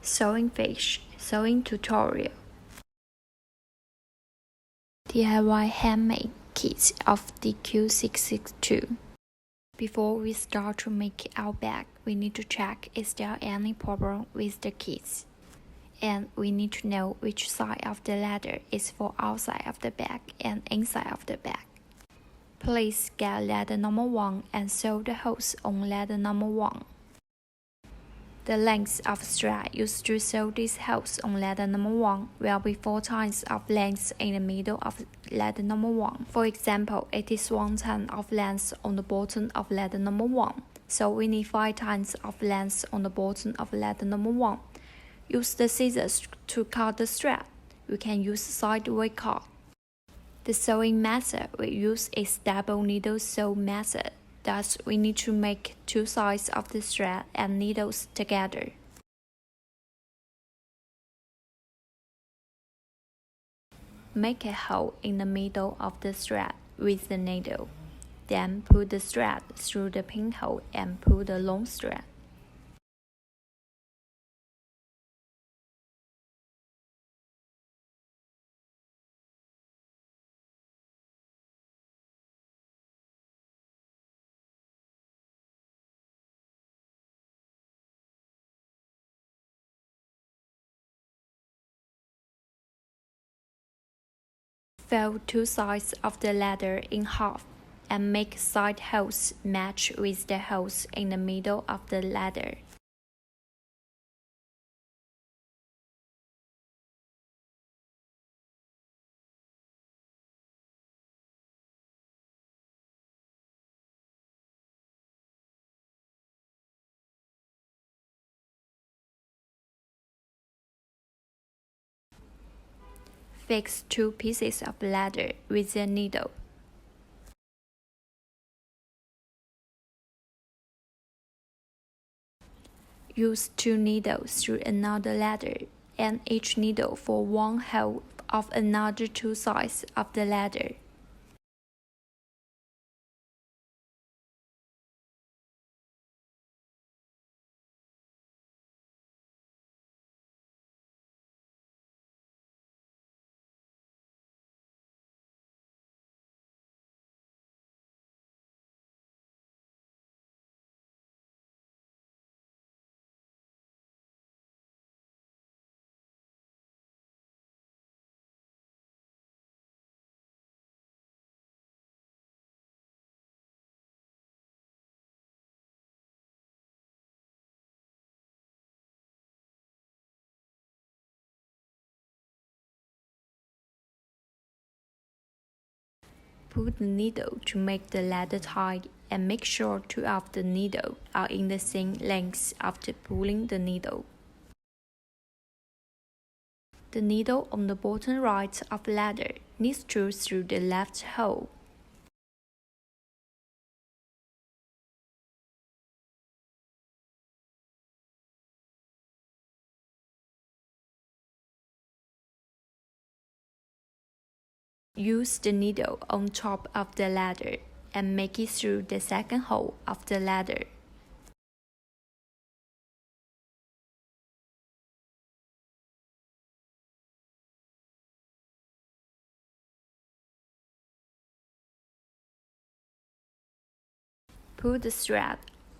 Sewing fish sewing tutorial. DIY handmade kits of DQ662. Before we start to make our bag, we need to check is there any problem with the kits. And we need to know which side of the ladder is for outside of the bag and inside of the bag. Please get ladder number 1 and sew the holes on ladder number 1. The length of thread used to sew these holes on ladder number 1 will be 4 times of length in the middle of ladder number 1. For example, it is 1/10 of length on the bottom of ladder number 1, so we need 5 times of length on the bottom of ladder number 1. Use the scissors to cut the thread. You can use sideway cut. The sewing method we use is double needle sew method. Thus, we need to make 2 sides of the thread and needles together. Make a hole in the middle of the thread with the needle. Then put the thread through the pinhole and pull the long thread. Fold 2 sides of the ladder in half and make side holes match with the holes in the middle of the ladder. Fix 2 pieces of ladder with a needle. Use 2 needles through another ladder and each needle for 1 hole of another 2 sides of the ladder. Put the needle to make the ladder tight and make sure 2 of the needles are in the same length after pulling the needle. The needle on the bottom right of ladder needs to through the left hole. Use the needle on top of the ladder and make it through the second hole of the ladder. Pull the thread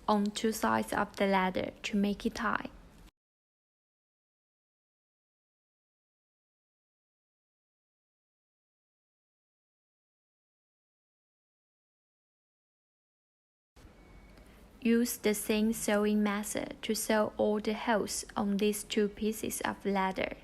on 2 sides of the ladder to make it tight. Use the same sewing method to sew all the holes on these 2 pieces of ladder.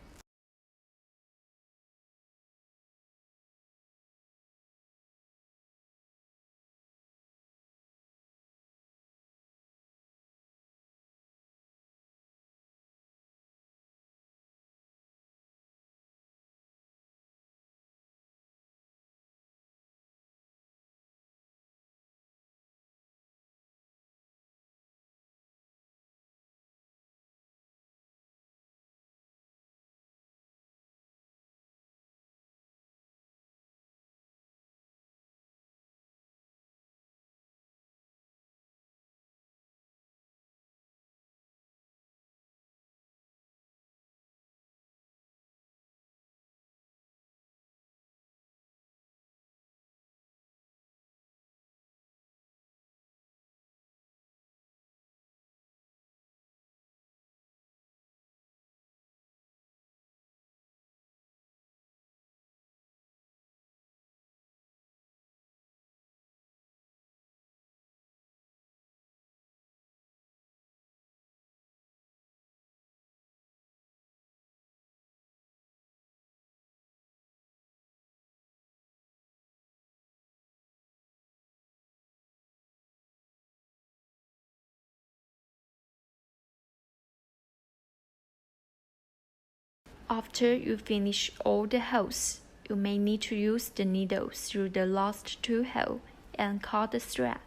After you finish all the holes, you may need to use the needle through the last 2 holes and cut the thread.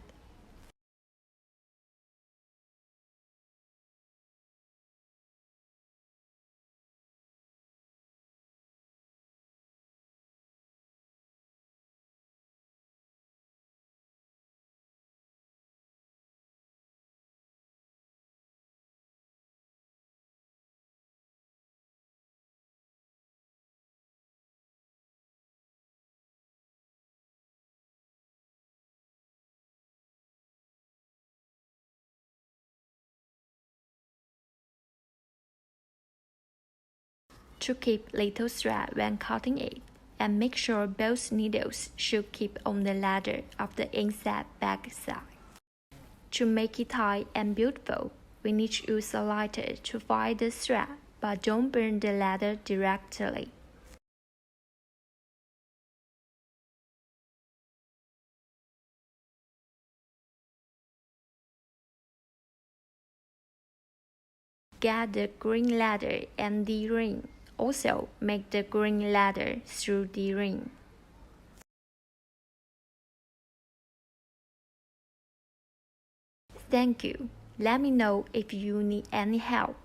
To keep little thread when cutting it, and make sure both needles should keep on the ladder of the inside back side. To make it tight and beautiful, we need to use a lighter to find the thread, but don't burn the ladder directly. Get the green ladder and the ring. Also, make the green ladder through the ring. Thank you. Let me know if you need any help.